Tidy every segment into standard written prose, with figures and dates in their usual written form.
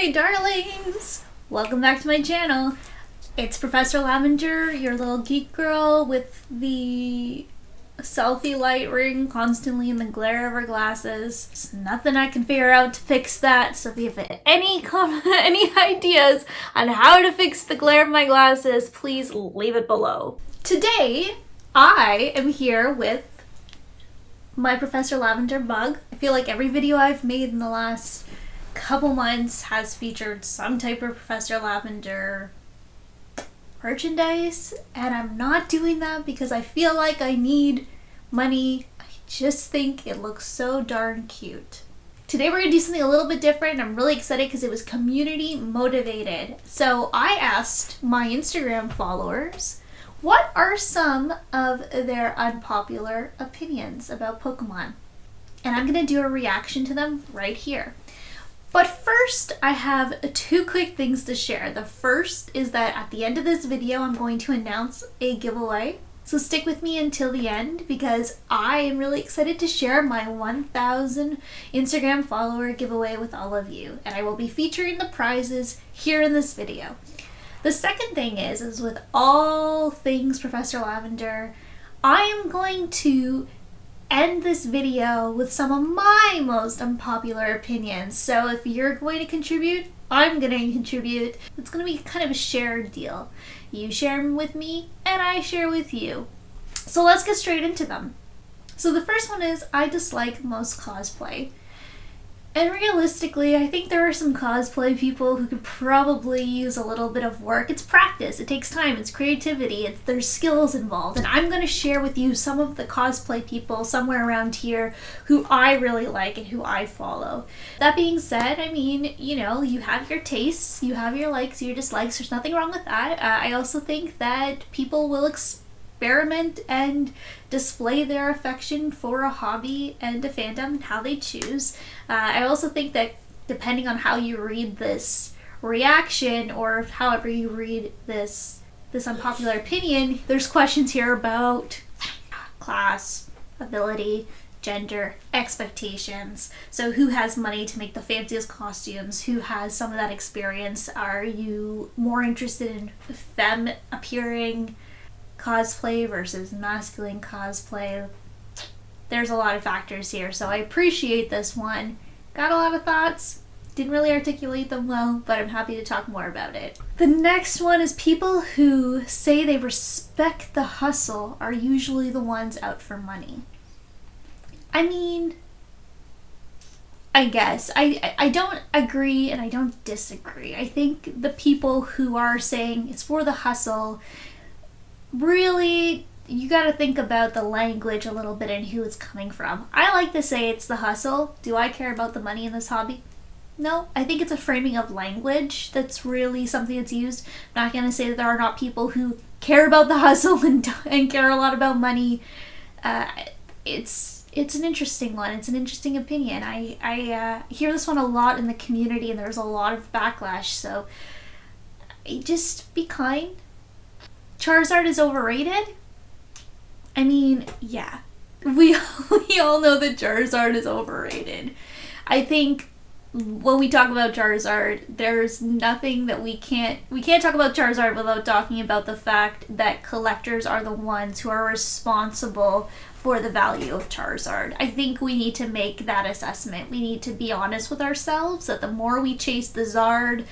Okay, darlings, welcome back to my channel. It's Professor Lavender, your little geek girl with the selfie light ring constantly in the glare of her glasses. There's nothing I can figure out to fix that, so if you have any ideas on how to fix the glare of my glasses, please leave it below. Today, I am here with my Professor Lavender mug. I feel like every video I've made in the last couple months has featured some type of Professor Lavender merchandise, and I'm not doing that because I feel like I need money. I just think it looks so darn cute. Today we're gonna do something a little bit different, and I'm really excited because it was community motivated. So I asked my Instagram followers what are some of their unpopular opinions about Pokemon, and I'm gonna do a reaction to them right here. But first, I have two quick things to share. The first is that at the end of this video, I'm going to announce a giveaway. So stick with me until the end because I am really excited to share my 1,000 Instagram follower giveaway with all of you. And I will be featuring the prizes here in this video. The second thing is with all things Professor Lavender, I am going to end this video with some of my most unpopular opinions. So if you're going to contribute, I'm going to contribute. It's going to be kind of a shared deal. You share them with me and I share with you. So let's get straight into them. So the first one is I dislike most cosplay. And realistically, I think there are some cosplay people who could probably use a little bit of work. It's practice, it takes time, it's creativity, there's skills involved. And I'm going to share with you some of the cosplay people somewhere around here who I really like and who I follow. That being said, I mean, you know, you have your tastes, you have your likes, your dislikes, there's nothing wrong with that. I also think that people will experiment and display their affection for a hobby and a fandom and how they choose. I also think that depending on how you read this reaction or however you read this unpopular opinion, there's questions here about class, ability, gender, expectations. So who has money to make the fanciest costumes? Who has some of that experience? Are you more interested in femme appearing cosplay versus masculine cosplay? There's a lot of factors here, so I appreciate this one. Got a lot of thoughts, didn't really articulate them well, but I'm happy to talk more about it. The next one is people who say they respect the hustle are usually the ones out for money. I mean, I guess. I don't agree and I don't disagree. I think the people who are saying it's for the hustle, really, you gotta think about the language a little bit and who it's coming from. I like to say it's the hustle. Do I care about the money in this hobby? No, I think it's a framing of language that's really something that's used. I'm not gonna say that there are not people who care about the hustle and care a lot about money. It's an interesting one. It's an interesting opinion. I hear this one a lot in the community and there's a lot of backlash, so just be kind. Charizard is overrated? I mean, yeah. We all know that Charizard is overrated. I think when we talk about Charizard, there's nothing that we can't talk about Charizard without talking about the fact that collectors are the ones who are responsible for the value of Charizard. I think we need to make that assessment. We need to be honest with ourselves that the more we chase the Zard,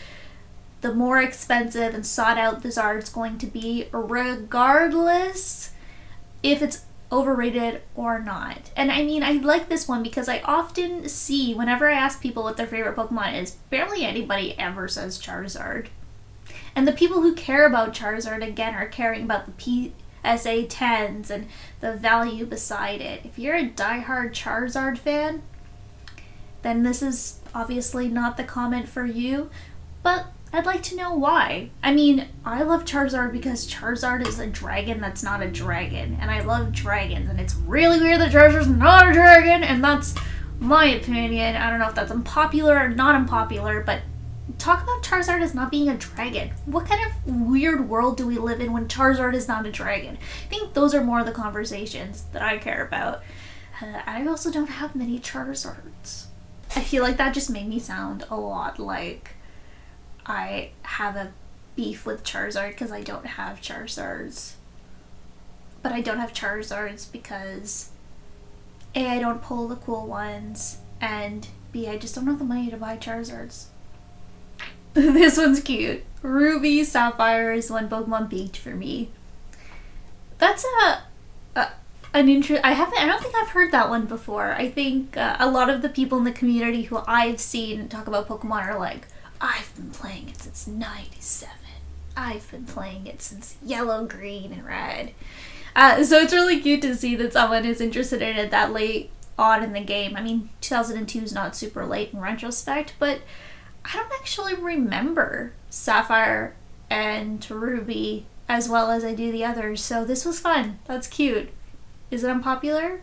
the more expensive and sought out the Zard's going to be, regardless if it's overrated or not. And I mean, I like this one because I often see, whenever I ask people what their favorite Pokemon is, barely anybody ever says Charizard. And the people who care about Charizard, again, are caring about the PSA 10s and the value beside it. If you're a diehard Charizard fan, then this is obviously not the comment for you, but I'd like to know why. I mean, I love Charizard because Charizard is a dragon that's not a dragon, and I love dragons, and it's really weird that Charizard's not a dragon, and that's my opinion. I don't know if that's unpopular or not unpopular, but talk about Charizard as not being a dragon. What kind of weird world do we live in when Charizard is not a dragon? I think those are more the conversations that I care about. I also don't have many Charizards. I feel like that just made me sound a lot like I have a beef with Charizard because I don't have Charizards. But I don't have Charizards because A, I don't pull the cool ones, and B, I just don't have the money to buy Charizards. This one's cute. Ruby Sapphire is one Pokemon beat for me. That's an interest. I don't think I've heard that one before. I think a lot of the people in the community who I've seen talk about Pokemon are like, I've been playing it since '97. I've been playing it since yellow, green, and red. So it's really cute to see that someone is interested in it that late on in the game. I mean, 2002 is not super late in retrospect, but I don't actually remember Sapphire and Ruby as well as I do the others, so this was fun. That's cute. Is it unpopular?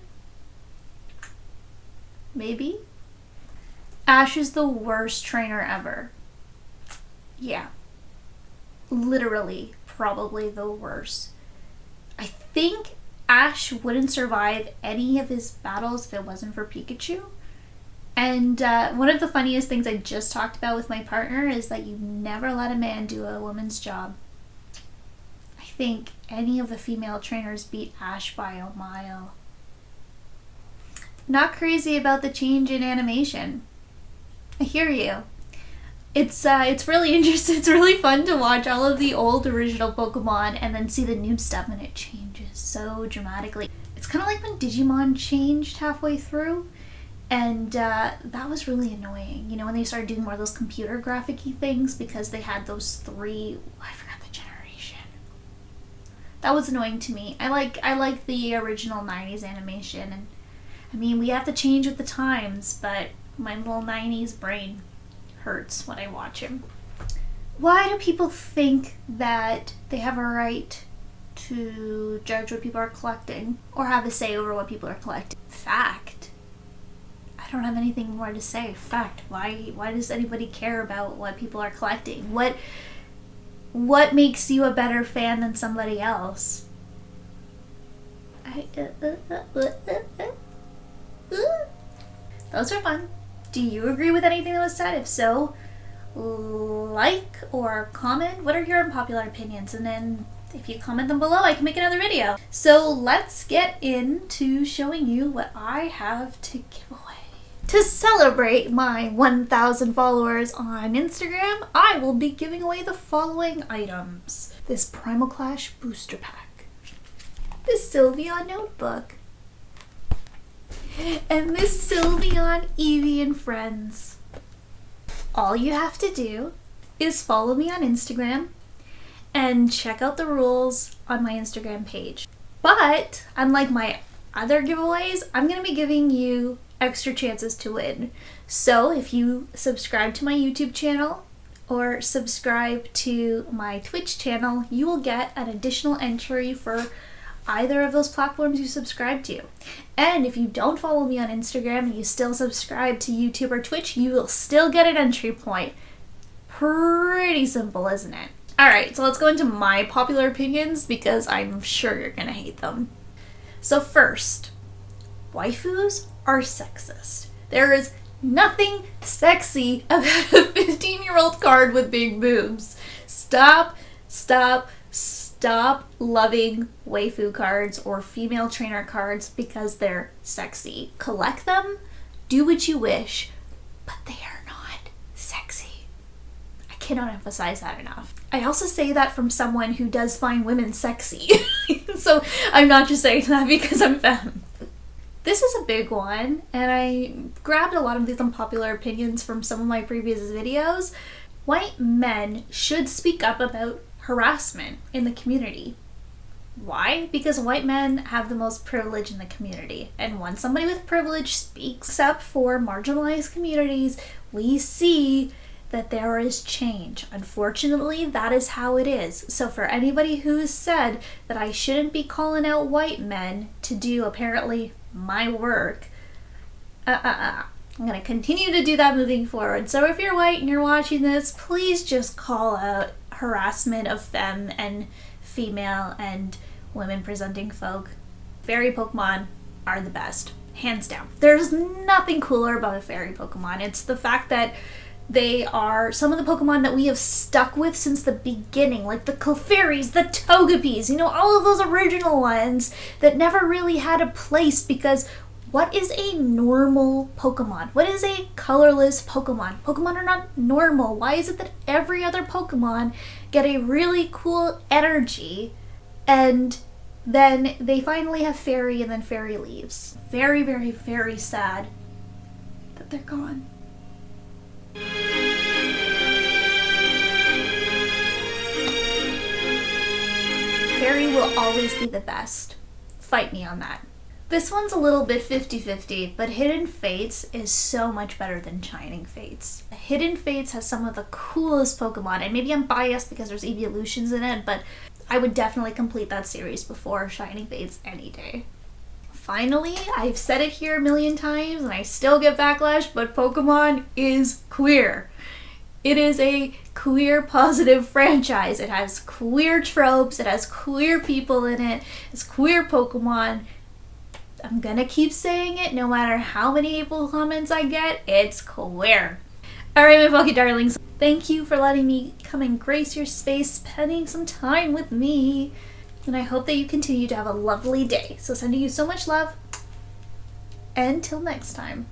Maybe? Ash is the worst trainer ever. Yeah. Literally, probably the worst. I think Ash wouldn't survive any of his battles if it wasn't for Pikachu. And one of the funniest things I just talked about with my partner is that you never let a man do a woman's job. I think any of the female trainers beat Ash by a mile. Not crazy about the change in animation. I hear you. It's really interesting. It's really fun to watch all of the old original Pokemon and then see the new stuff, and it changes so dramatically. It's kind of like when Digimon changed halfway through, and that was really annoying. You know, when they started doing more of those computer graphic-y things because they had those three. I forgot the generation. That was annoying to me. I like the original '90s animation, and I mean we have to change with the times, but my little '90s brain hurts when I watch him. Why do people think that they have a right to judge what people are collecting or have a say over what people are collecting? Fact. I don't have anything more to say. Fact. Why does anybody care about what people are collecting? What makes you a better fan than somebody else? Those are fun. Do you agree with anything that was said? If so, like or comment. What are your unpopular opinions? And then if you comment them below, I can make another video. So let's get into showing you what I have to give away. To celebrate my 1,000 followers on Instagram, I will be giving away the following items. This Primal Clash booster pack. This Sylveon notebook. And this Sylveon, Eevee, and Friends. All you have to do is follow me on Instagram and check out the rules on my Instagram page. But, unlike my other giveaways, I'm going to be giving you extra chances to win. So, if you subscribe to my YouTube channel or subscribe to my Twitch channel, you will get an additional entry for either of those platforms you subscribe to. And if you don't follow me on Instagram and you still subscribe to YouTube or Twitch, you will still get an entry point. Pretty simple, isn't it? Alright, so let's go into my popular opinions because I'm sure you're gonna hate them. So first, waifus are sexist. There is nothing sexy about a 15-year-old card with big boobs. Stop loving waifu cards or female trainer cards because they're sexy. Collect them, do what you wish, but they are not sexy. I cannot emphasize that enough. I also say that from someone who does find women sexy. So I'm not just saying that because I'm femme. This is a big one, and I grabbed a lot of these unpopular opinions from some of my previous videos. White men should speak up about harassment in the community. Why? Because white men have the most privilege in the community, and when somebody with privilege speaks up for marginalized communities, we see that there is change. Unfortunately, that is how it is. So for anybody who's said that I shouldn't be calling out white men to do apparently my work, I'm gonna continue to do that moving forward. So if you're white and you're watching this, please just call out harassment of femme and female and women presenting folk. Fairy Pokemon are the best, hands down. There's nothing cooler about a fairy Pokemon. It's the fact that They are some of the Pokemon that we have stuck with since the beginning, like the Clefairies, the Togepis, all of those original ones that never really had a place, because what is a normal Pokemon? What is a colorless Pokemon? Pokemon are not normal. Why is it that every other Pokemon get a really cool energy and then they finally have Fairy and then Fairy leaves? Very, very, very sad that they're gone. Fairy will always be the best. Fight me on that. This one's a little bit 50-50, but Hidden Fates is so much better than Shining Fates. Hidden Fates has some of the coolest Pokemon, and maybe I'm biased because there's evolutions in it, but I would definitely complete that series before Shining Fates any day. Finally, I've said it here a million times and I still get backlash, but Pokemon is queer. It is a queer positive franchise. It has queer tropes, it has queer people in it, it's queer Pokemon. I'm gonna keep saying it no matter how many April comments I get, it's queer. Alright, my Poké darlings, thank you for letting me come and grace your space, spending some time with me. And I hope that you continue to have a lovely day. So sending you so much love. Until next time.